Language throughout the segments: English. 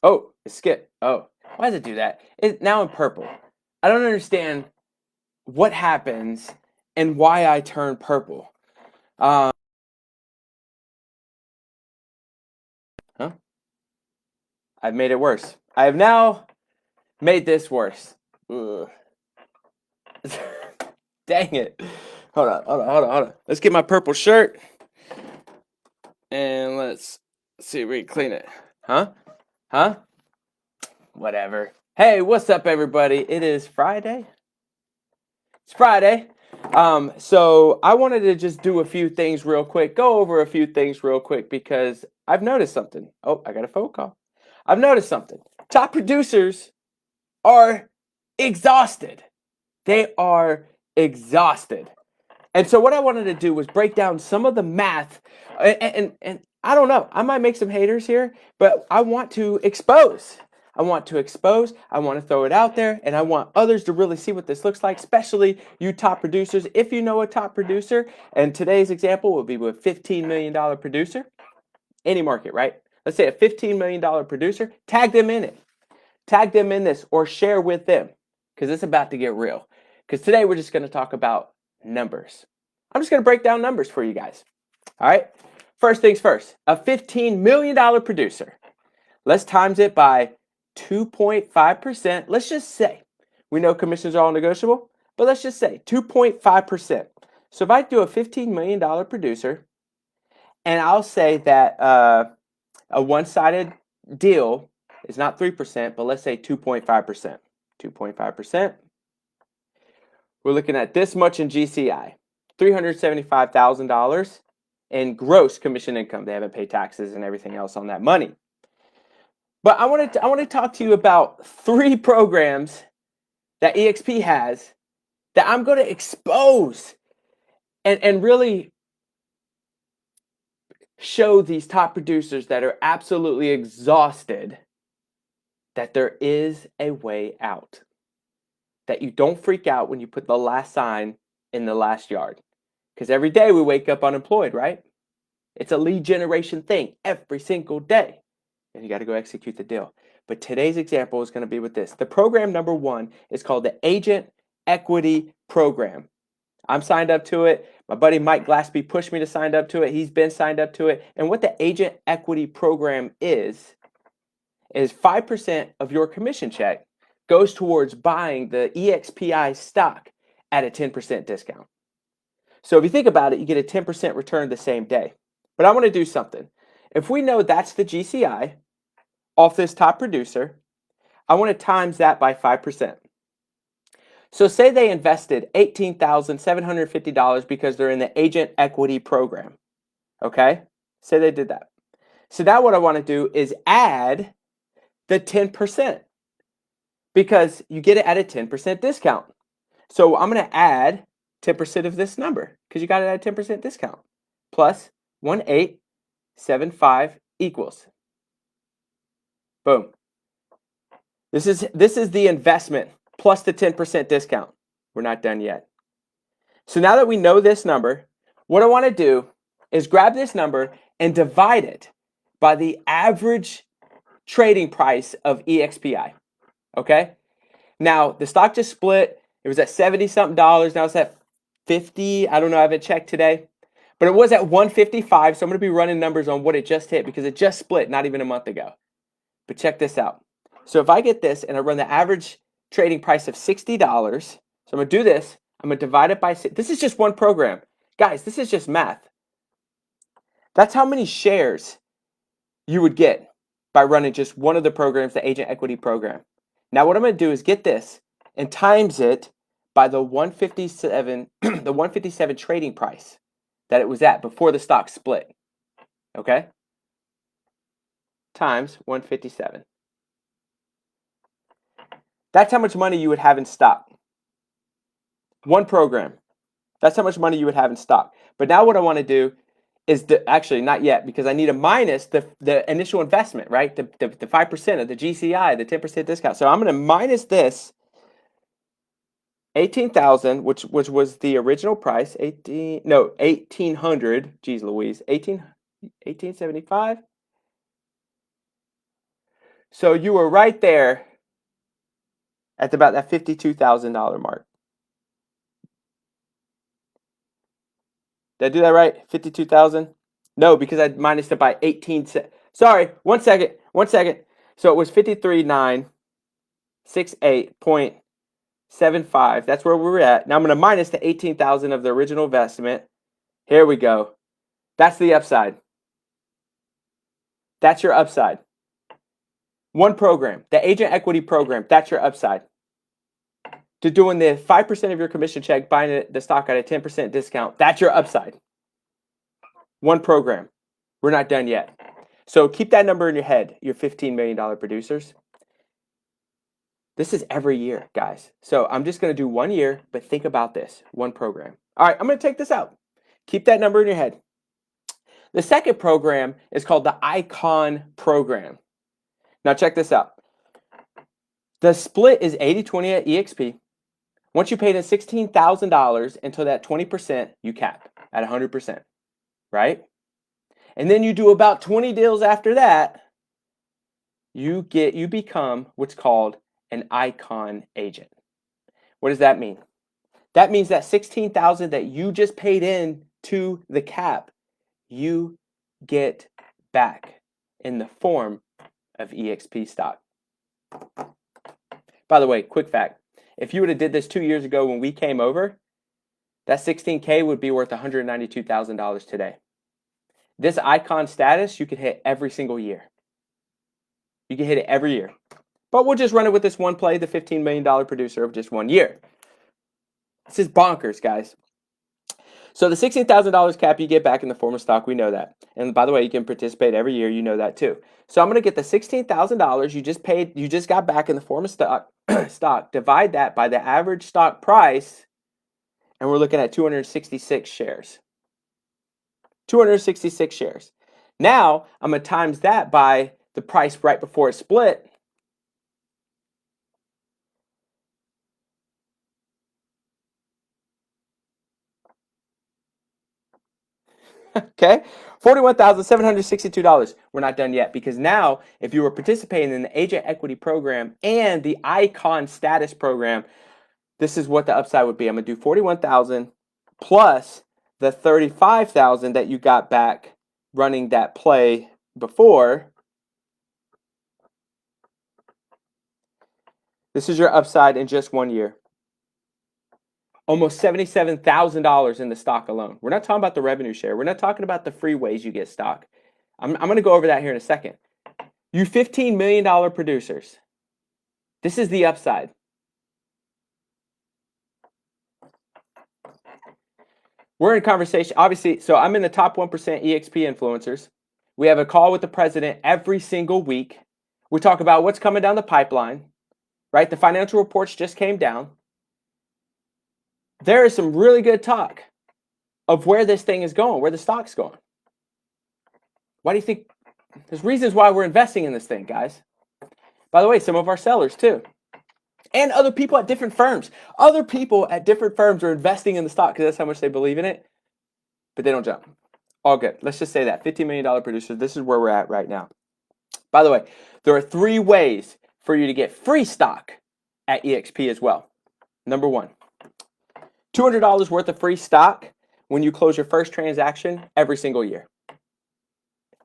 Oh, it skipped. Oh, why does it do that? Now in purple. I don't understand what happens and why I turn purple. Um, huh? I've made it worse. I have now made this worse. Ugh. Dang it. Hold on. Let's get my purple shirt and let's see if we can clean it. Huh? Huh? Whatever. Hey, what's up, everybody? It is Friday. It's Friday. So I wanted to just do a few things real quick, go over a few things real quick because I've noticed something. Oh, I got a phone call. I've noticed something. Top producers are exhausted. They are exhausted. And so what I wanted to do was break down some of the math and I don't know, I might make some haters here, but I want to expose. I want to expose, I want to throw it out there, and I want others to really see what this looks like, especially you top producers. If you know a top producer, and today's example will be with $15 million producer, any market, right? Let's say a $15 million producer, tag them in it. Tag them in this or share with them because it's about to get real. Because today we're just going to talk about numbers. I'm just going to break down numbers for you guys. All right. First things first, a $15 million producer. Let's times it by 2.5%. Let's just say, we know commissions are all negotiable, but let's just say 2.5%. So if I do a $15 million producer, and I'll say that a one-sided deal is not 3%, but let's say 2.5%. 2.5%. We're looking at this much in GCI, $375,000 in gross commission income. They haven't paid taxes and everything else on that money. But I want to talk to you about 3 programs that eXp has that I'm going to expose and really show these top producers that are absolutely exhausted that there is a way out. That you don't freak out when you put the last sign in the last yard. Because every day we wake up unemployed, right? It's a lead generation thing every single day. And you got to go execute the deal. But today's example is going to be with this. The program number 1 is called the Agent Equity Program. I'm signed up to it. My buddy Mike Glassby pushed me to sign up to it. He's been signed up to it. And what the Agent Equity Program is 5% of your commission check goes towards buying the EXPI stock at a 10% discount. So if you think about it, you get a 10% return the same day. But I want to do something. If we know that's the GCI off this top producer, I want to times that by 5%. So say they invested $18,750 because they're in the Agent Equity Program. Okay? Say they did that. So now what I want to do is add the 10% because you get it at a 10% discount. So I'm going to add 10% of this number because you got it at a 10% discount. Plus 1875 equals. Boom. This is the investment plus the 10% discount. We're not done yet. So now that we know this number, what I want to do is grab this number and divide it by the average trading price of EXPI. Okay? Now, the stock just split. It was at 70 something dollars. Now it's at 50. I don't know. I haven't checked today. But it was at 155. So I'm going to be running numbers on what it just hit because it just split not even a month ago. But check this out. So if I get this and I run the average trading price of $60, so I'm going to do this. I'm going to divide it by 6. This is just one program. Guys, this is just math. That's how many shares you would get by running just one of the programs, the Agent Equity Program. Now what I'm going to do is get this and times it by the 157 the 157 trading price that it was at before the stock split. Okay? Times 157. That's how much money you would have in stock. One program. That's how much money you would have in stock. But now what I want to do is actually not yet because I need to minus the initial investment, right? The 5% of the GCI, the 10% discount. So I'm going to minus this 18,000, which was the original price, 1,800, geez Louise, 1875 So you were right there at about that $52,000 mark. Did I do that right? 52,000? No, because I minused it by 18 cents. Sorry, 1 second. 1 second. So it was 53,968.75. That's where we were at. Now I'm going to minus the 18,000 of the original investment. Here we go. That's the upside. That's your upside. One program, the agent equity program, that's your upside. To doing the 5% of your commission check, buying the stock at a 10% discount, that's your upside. One program. We're not done yet. So keep that number in your head, your $15 million producers. This is every year, guys. So I'm just going to do 1 year, but think about this, one program. All right, I'm going to take this out. Keep that number in your head. The second program is called the Icon program. Now check this out. The split is 80-20 at eXp. Once you paid in $16,000 until that 20%, you cap at 100%, right? And then you do about 20 deals after that, you become what's called an Icon agent. What does that mean? That means that $16,000 that you just paid in to the cap, you get back in the form of eXp stock. By the way, quick fact, if you would have did this 2 years ago when we came over, that $16K would be worth $192,000 today. This Icon status, you could hit every single year. You can hit it every year. But we'll just run it with this one play, the $15 million producer of just 1 year. This is bonkers, guys. So the $16,000 cap you get back in the form of stock, we know that. And by the way, you can participate every year, you know that too. So I'm going to get the $16,000 you just paid, you just got back in the form of stock, divide that by the average stock price, and we're looking at 266 shares. 266 shares. Now, I'm going to times that by the price right before it split. Okay, $41,762. We're not done yet, because now if you were participating in the agent equity program and the Icon status program, this is what the upside would be. I'm going to do 41,000 plus the 35,000 that you got back running that play before. This is your upside in just 1 year. Almost $77,000 in the stock alone. We're not talking about the revenue share. We're not talking about the free ways you get stock. I'm going to go over that here in a second. You $15 million producers. This is the upside. We're in conversation, obviously, so I'm in the top 1% eXp influencers. We have a call with the president every single week. We talk about what's coming down the pipeline, right? The financial reports just came down. There is some really good talk of where this thing is going, where the stock's going. Why do you think? There's reasons why we're investing in this thing, guys. By the way, some of our sellers too. And other people at different firms. Other people at different firms are investing in the stock because that's how much they believe in it. But they don't jump. All good. Let's just say that. $15 million producers, this is where we're at right now. By the way, there are 3 ways for you to get free stock at eXp as well. Number 1, $200 worth of free stock when you close your first transaction every single year.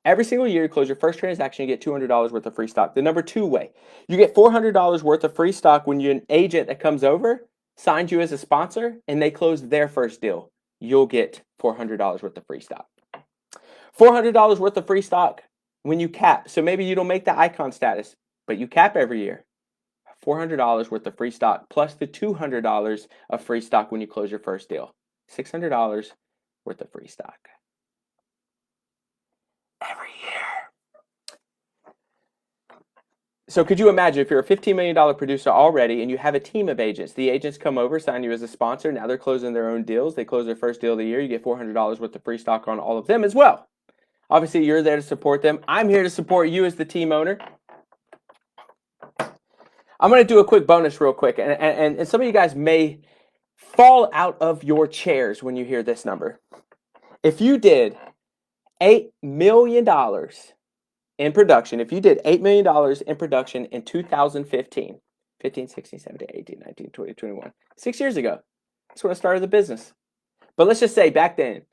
Every single year you close your first transaction, you get $200 worth of free stock. The number 2 way, you get $400 worth of free stock when you're an agent that comes over, signs you as a sponsor, and they close their first deal. You'll get $400 worth of free stock. $400 worth of free stock when you cap. So maybe you don't make the Icon status, but you cap every year. $400 worth of free stock plus the $200 of free stock when you close your first deal. $600 worth of free stock. Every year. So could you imagine if you're a $15 million producer already and you have a team of agents, the agents come over, sign you as a sponsor, now they're closing their own deals, they close their first deal of the year, you get $400 worth of free stock on all of them as well. Obviously, you're there to support them. I'm here to support you as the team owner. I'm going to do a quick bonus real quick, and some of you guys may fall out of your chairs when you hear this number. If you did $8 million in production, if you did $8 million in production in 2015, 15, 16, 17, 18, 19, 20, 21, 6 years ago, that's when I started the business. But let's just say back then,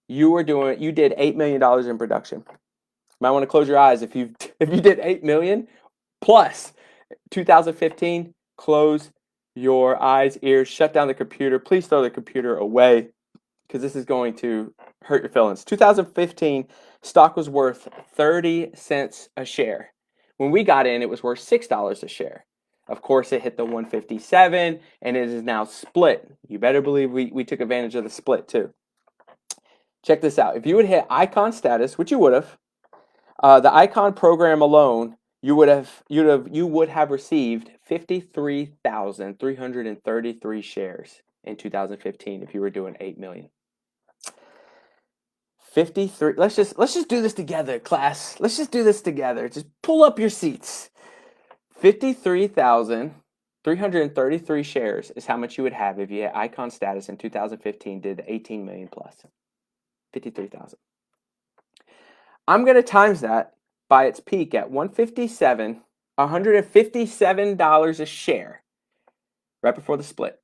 you did $8 million in production. You might want to close your eyes if you did 8 million plus 2015, close your eyes, ears, shut down the computer. Please throw the computer away because this is going to hurt your feelings. 2015, stock was worth 30 cents a share. When we got in, it was worth $6 a share. Of course, it hit the 157 and it is now split. You better believe we took advantage of the split too. Check this out. If you would hit icon status, which you would have, the icon program alone, you would have received 53,333 shares in 2015 if you were doing 8 million. 53. Let's just do this together, class. Let's just do this together. Just pull up your seats. 53,333 shares is how much you would have if you had icon status in 2015 did 18 million plus. 53,000. I'm going to times that by its peak at $157 a share right before the split.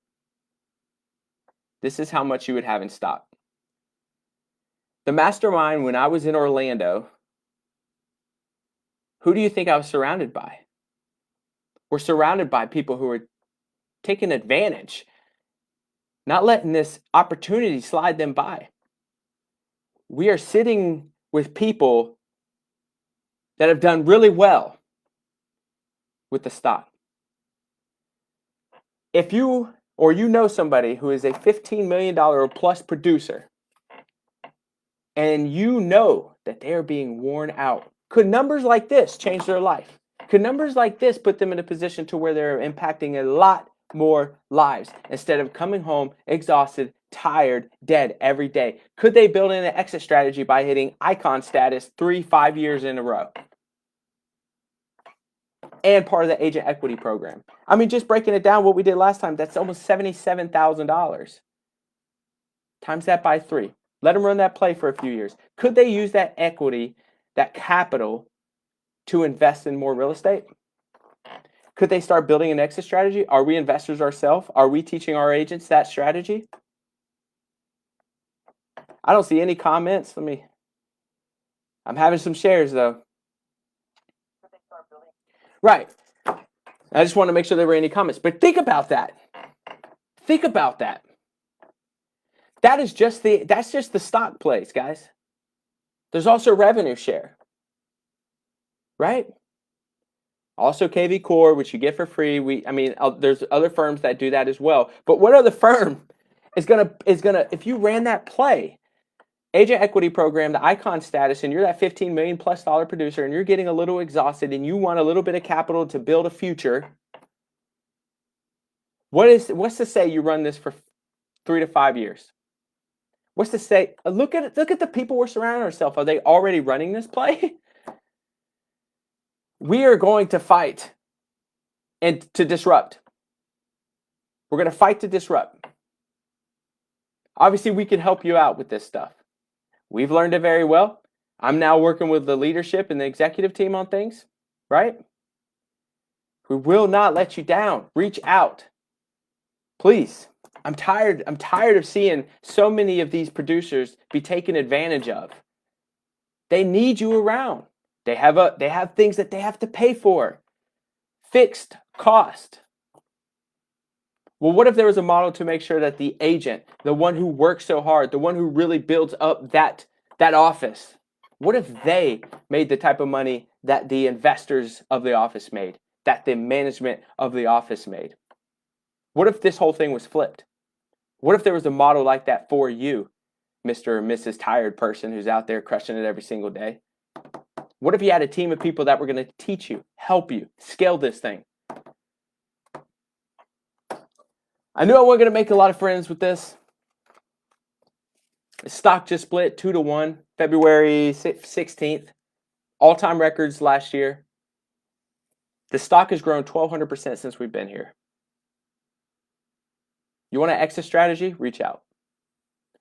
This is how much you would have in stock. The mastermind, when I was in Orlando, who do you think I was surrounded by? We're surrounded by people who are taking advantage, not letting this opportunity slide them by. We are sitting with people that have done really well with the stock. If you or you know somebody who is a $15 million or plus producer, and you know that they are being worn out, could numbers like this change their life? Could numbers like this put them in a position to where they're impacting a lot more lives instead of coming home exhausted, tired, dead every day? Could they build in an exit strategy by hitting icon status 3-5 years in a row? And part of the agent equity program. I mean, just breaking it down, what we did last time, that's almost $77,000. Times that by 3. Let them run that play for a few years. Could they use that equity, that capital, to invest in more real estate? Could they start building an exit strategy? Are we investors ourselves? Are we teaching our agents that strategy? I don't see any comments. I'm having some shares though. Right. I just want to make sure there were any comments. But think about that. Think about that. That's just the stock plays, guys. There's also revenue share. Right? Also KV Core, which you get for free. There's other firms that do that as well. But what other firm is gonna if you ran that play, agent equity program, the icon status, and you're that $15 million plus producer, and you're getting a little exhausted, and you want a little bit of capital to build a future? What's to say you run this for 3 to 5 years? What's to say? Look at the people we're surrounding ourselves. Are they already running this play? We are going to fight and to disrupt. We're going to fight to disrupt. Obviously, we can help you out with this stuff. We've learned it very well. I'm now working with the leadership and the executive team on things, right? We will not let you down. Reach out. Please. I'm tired of seeing so many of these producers be taken advantage of. They need you around. They have things that they have to pay for. Fixed cost. Well, what if there was a model to make sure that the agent, the one who works so hard, the one who really builds up that office, what if they made the type of money that the investors of the office made, that the management of the office made? What if this whole thing was flipped? What if there was a model like that for you, Mr. or Mrs. Tired person who's out there crushing it every single day? What if you had a team of people that were going to teach you, help you, scale this thing? I knew I wasn't going to make a lot of friends with this. The stock just split 2-1, February 16th. All-time records last year. The stock has grown 1,200% since we've been here. You want an exit strategy? Reach out.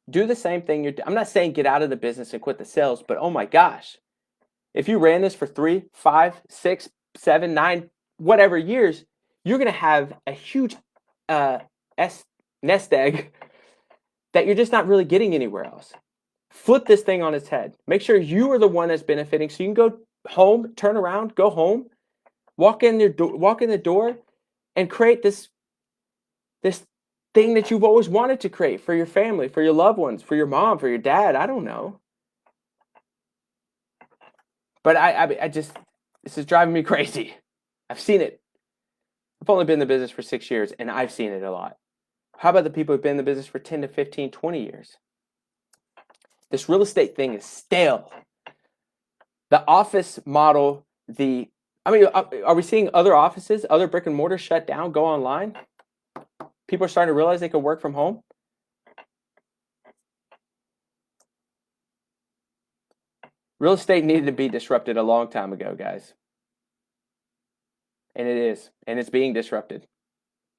Do the same thing. I'm not saying get out of the business and quit the sales, but oh my gosh. If you ran this for 3, 5, 6, 7, 9, whatever years, you're going to have a huge nest egg that you're just not really getting anywhere else. Flip this thing on its head. Make sure you are the one that's benefiting, so you can go home, turn around, go home, walk in the door, and create this thing that you've always wanted to create for your family, for your loved ones, for your mom, for your dad. I don't know. But I just, this is driving me crazy. I've seen it. I've only been in the business for 6 years, and I've seen it a lot. How about the people who've been in the business for 10 to 15, 20 years? This real estate thing is stale. The office model, are we seeing other offices, other brick and mortar shut down, go online? People are starting to realize they can work from home. Real estate needed to be disrupted a long time ago, guys. And it is. And it's being disrupted.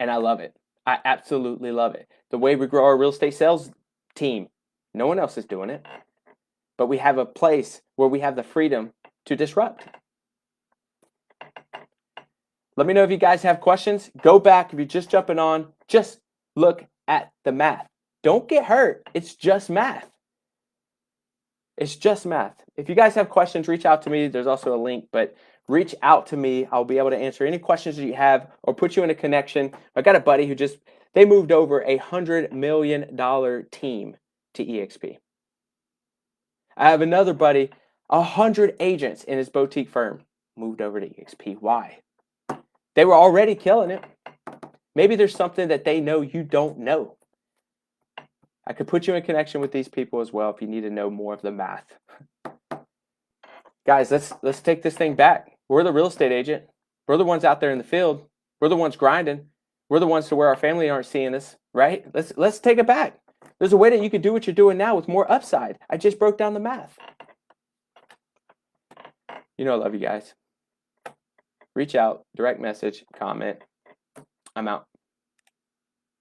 And I love it. I absolutely love it. The way we grow our real estate sales team, no one else is doing it. But we have a place where we have the freedom to disrupt. Let me know if you guys have questions. Go back if you're just jumping on. Just look at the math. Don't get hurt. It's just math. It's just math. If you guys have questions, reach out to me. There's also a link, but reach out to me. I'll be able to answer any questions that you have or put you in a connection. I got a buddy who they moved over $100 million team to eXp. I have another buddy, 100 agents in his boutique firm moved over to eXp. Why? They were already killing it. Maybe there's something that they know you don't know. I could put you in connection with these people as well if you need to know more of the math. Guys, let's take this thing back. We're the real estate agent. We're the ones out there in the field. We're the ones grinding. We're the ones to where our family aren't seeing us, right? Let's take it back. There's a way that you can do what you're doing now with more upside. I just broke down the math. You know I love you guys. Reach out, direct message, comment. I'm out.